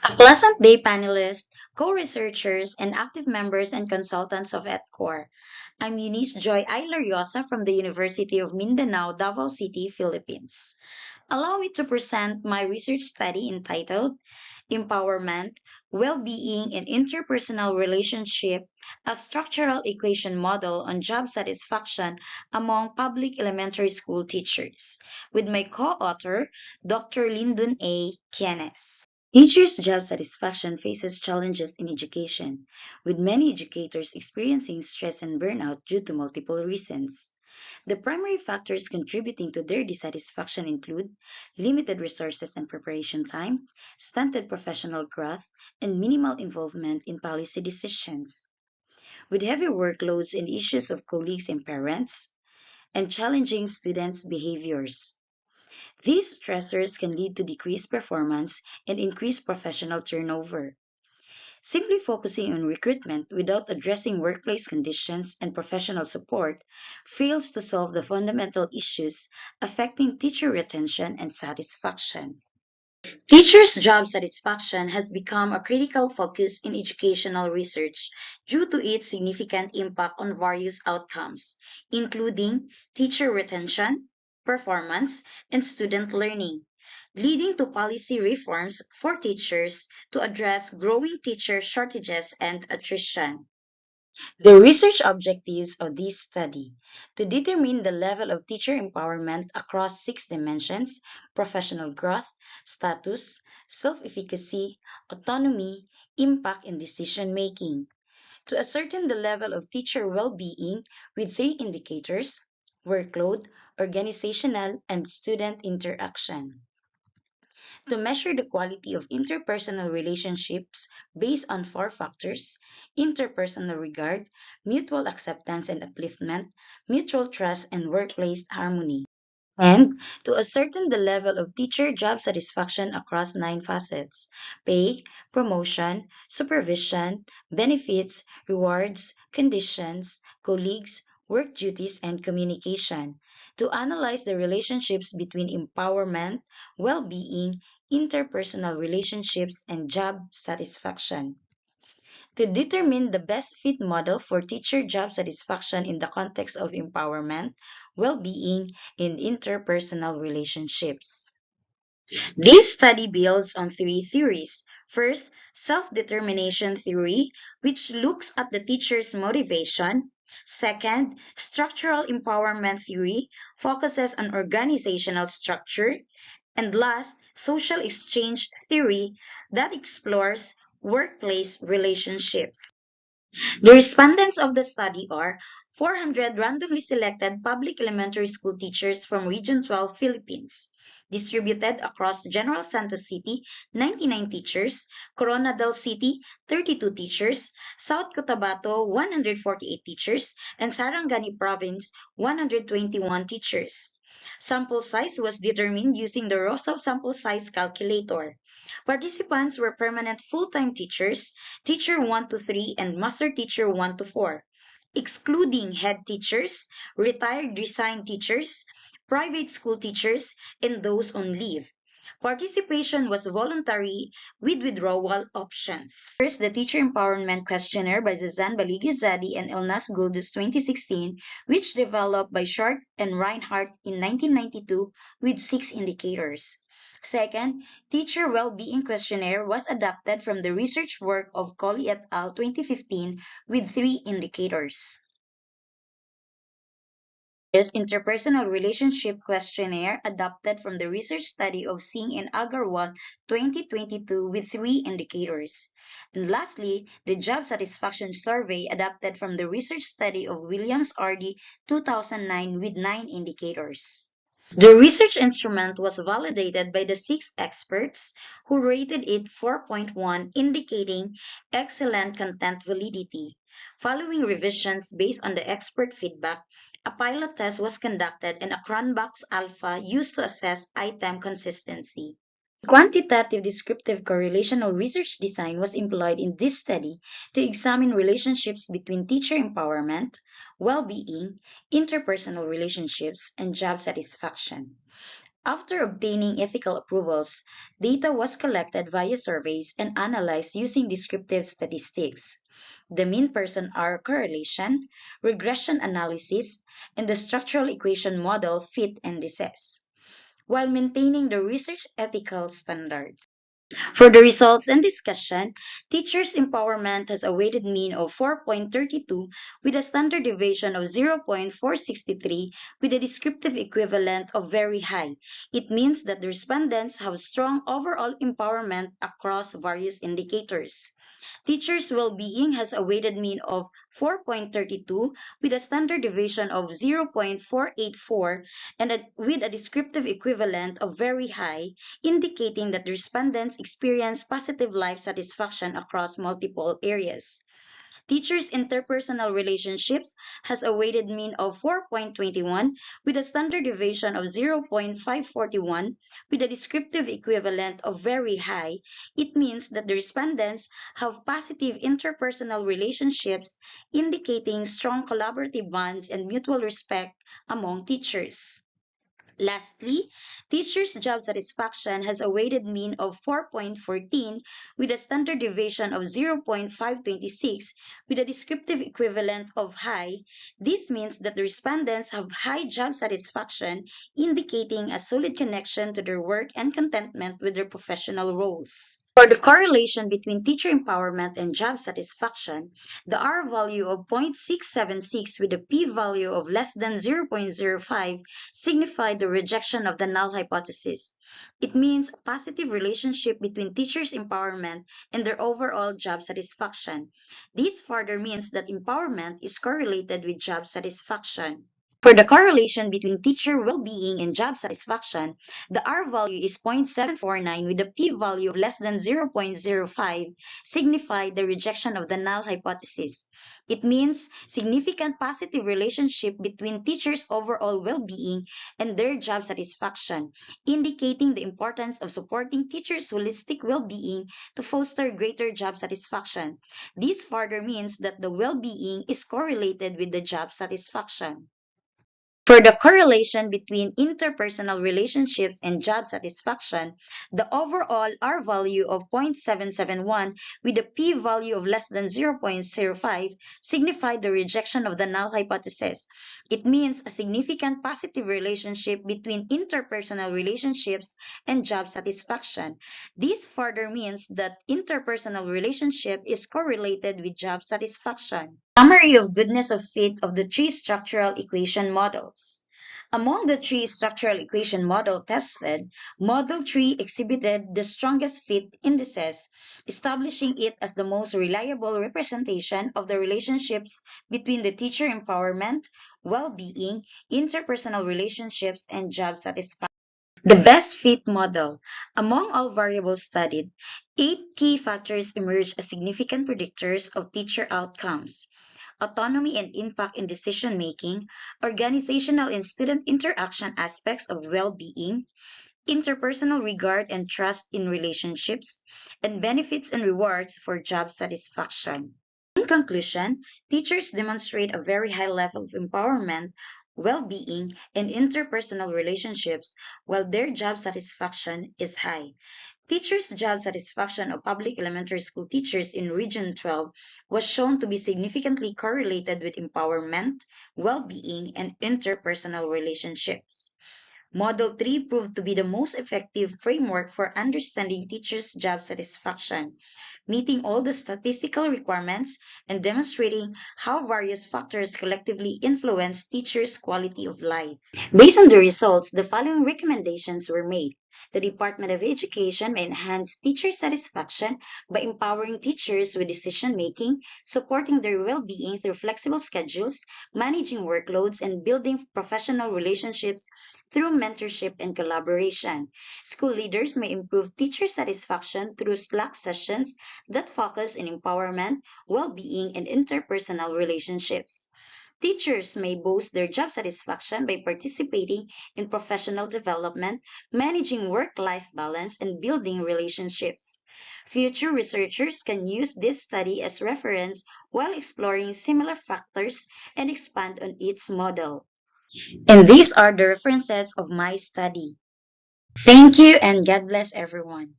A pleasant day, panelists, co-researchers, and active members and consultants of EdCore. I'm Eunice Joy I, Lariosa from the University of Mindanao, Davao City, Philippines. Allow me to present my research study entitled Empowerment, Well-Being, and Interpersonal Relationship, a structural equation model on job satisfaction among public elementary school teachers, with my co-author, Dr. Lyndon A. Quines. Teachers' job satisfaction faces challenges in education, with many educators experiencing stress and burnout due to multiple reasons. The primary factors contributing to their dissatisfaction include limited resources and preparation time, stunted professional growth, and minimal involvement in policy decisions. With heavy workloads and issues of colleagues and parents, and challenging students' behaviors. These stressors can lead to decreased performance and increased professional turnover. Simply focusing on recruitment without addressing workplace conditions and professional support fails to solve the fundamental issues affecting teacher retention and satisfaction. Teachers' job satisfaction has become a critical focus in educational research due to its significant impact on various outcomes, including teacher retention, performance, and student learning, leading to policy reforms for teachers to address growing teacher shortages and attrition. The research objectives of this study to determine the level of teacher empowerment across six dimensions: professional growth, status, self-efficacy, autonomy, impact, and decision making. To ascertain the level of teacher well-being with three indicators: workload, organizational, and student interaction. To measure the quality of interpersonal relationships based on four factors: interpersonal regard, mutual acceptance and upliftment, mutual trust, and workplace harmony. And to ascertain the level of teacher job satisfaction across nine facets: pay, promotion, supervision, benefits, rewards, conditions, colleagues, work duties, and communication. To analyze the relationships between empowerment, well-being, interpersonal relationships, and job satisfaction. To determine the best fit model for teacher job satisfaction in the context of empowerment, well-being, and interpersonal relationships. This study builds on three theories. First, self-determination theory, which looks at the teacher's motivation. Second, structural empowerment theory focuses on organizational structure. And last, social exchange theory that explores workplace relationships. The respondents of the study are 400 randomly selected public elementary school teachers from Region 12, Philippines, distributed across General Santos City, 99 teachers, Coronadal City, 32 teachers, South Cotabato, 148 teachers, and Sarangani Province, 121 teachers. Sample size was determined using the Rosa sample size calculator. Participants were permanent full-time teachers, teacher 1 to 3 and master teacher 1 to 4, excluding head teachers, retired resigned teachers, private school teachers, and those on leave. Participation was voluntary with withdrawal options. First, the Teacher Empowerment Questionnaire by Zazan Baligizadi and Elnas Guldus 2016, which developed by Short and Reinhardt in 1992 with six indicators. Second, Teacher Well-Being Questionnaire was adapted from the research work of Colley et al. 2015 with three indicators. This Interpersonal Relationship Questionnaire adapted from the research study of Singh and Agarwal 2022 with three indicators. And lastly, the Job Satisfaction Survey adapted from the research study of Williams-Ardy 2009 with nine indicators. The research instrument was validated by the six experts who rated it 4.1, indicating excellent content validity. Following revisions based on the expert feedback, a pilot test was conducted and a Cronbach's alpha used to assess item consistency. Quantitative descriptive correlational research design was employed in this study to examine relationships between teacher empowerment, well-being, interpersonal relationships, and job satisfaction. After obtaining ethical approvals, data was collected via surveys and analyzed using descriptive statistics. The mean person hour correlation, regression analysis, and the structural equation model fit indices, while maintaining the research ethical standards. For the results and discussion, teachers' empowerment has a weighted mean of 4.32 with a standard deviation of 0.463 with a descriptive equivalent of very high. It means that the respondents have strong overall empowerment across various indicators. Teachers' well-being has a weighted mean of 4.32 with a standard deviation of 0.484 and with a descriptive equivalent of very high, indicating that the respondents experience positive life satisfaction across multiple areas. Teachers' interpersonal relationships has a weighted mean of 4.21 with a standard deviation of 0.541 with a descriptive equivalent of very high. It means that the respondents have positive interpersonal relationships indicating strong collaborative bonds and mutual respect among teachers. Lastly, teachers' job satisfaction has a weighted mean of 4.14 with a standard deviation of 0.526 with a descriptive equivalent of high. This means that the respondents have high job satisfaction, indicating a solid connection to their work and contentment with their professional roles. For the correlation between teacher empowerment and job satisfaction, the R value of 0.676 with a p-value of less than 0.05 signified the rejection of the null hypothesis. It means a positive relationship between teachers' empowerment and their overall job satisfaction. This further means that empowerment is correlated with job satisfaction. For the correlation between teacher well-being and job satisfaction, the R value is 0.749 with a p-value of less than 0.05 signify the rejection of the null hypothesis. It means significant positive relationship between teachers' overall well-being and their job satisfaction, indicating the importance of supporting teachers' holistic well-being to foster greater job satisfaction. This further means that the well-being is correlated with the job satisfaction. For the correlation between interpersonal relationships and job satisfaction, the overall R value of 0.771 with a p-value of less than 0.05 signified the rejection of the null hypothesis. It means a significant positive relationship between interpersonal relationships and job satisfaction. This further means that interpersonal relationship is correlated with job satisfaction. Summary of goodness of fit of the three structural equation models. Among the three structural equation model tested, Model 3 exhibited the strongest fit indices, establishing it as the most reliable representation of the relationships between the teacher empowerment, well-being, interpersonal relationships, and job satisfaction. The best fit model. Among all variables studied, 8 key factors emerged as significant predictors of teacher outcomes: autonomy and impact in decision making, organizational and student interaction aspects of well being, interpersonal regard and trust in relationships, and benefits and rewards for job satisfaction. In conclusion, teachers demonstrate a very high level of empowerment, well being, and interpersonal relationships, while their job satisfaction is high. Teachers' job satisfaction of public elementary school teachers in Region 12 was shown to be significantly correlated with empowerment, well-being, and interpersonal relationships. Model 3 proved to be the most effective framework for understanding teachers' job satisfaction, meeting all the statistical requirements and demonstrating how various factors collectively influence teachers' quality of life. Based on the results, the following recommendations were made. The Department of Education may enhance teacher satisfaction by empowering teachers with decision making, supporting their well being through flexible schedules, managing workloads, and building professional relationships through mentorship and collaboration. School leaders may improve teacher satisfaction through Slack sessions that focus on empowerment, well being, and interpersonal relationships. Teachers may boost their job satisfaction by participating in professional development, managing work-life balance, and building relationships. Future researchers can use this study as reference while exploring similar factors and expand on its model. And these are the references of my study. Thank you and God bless everyone.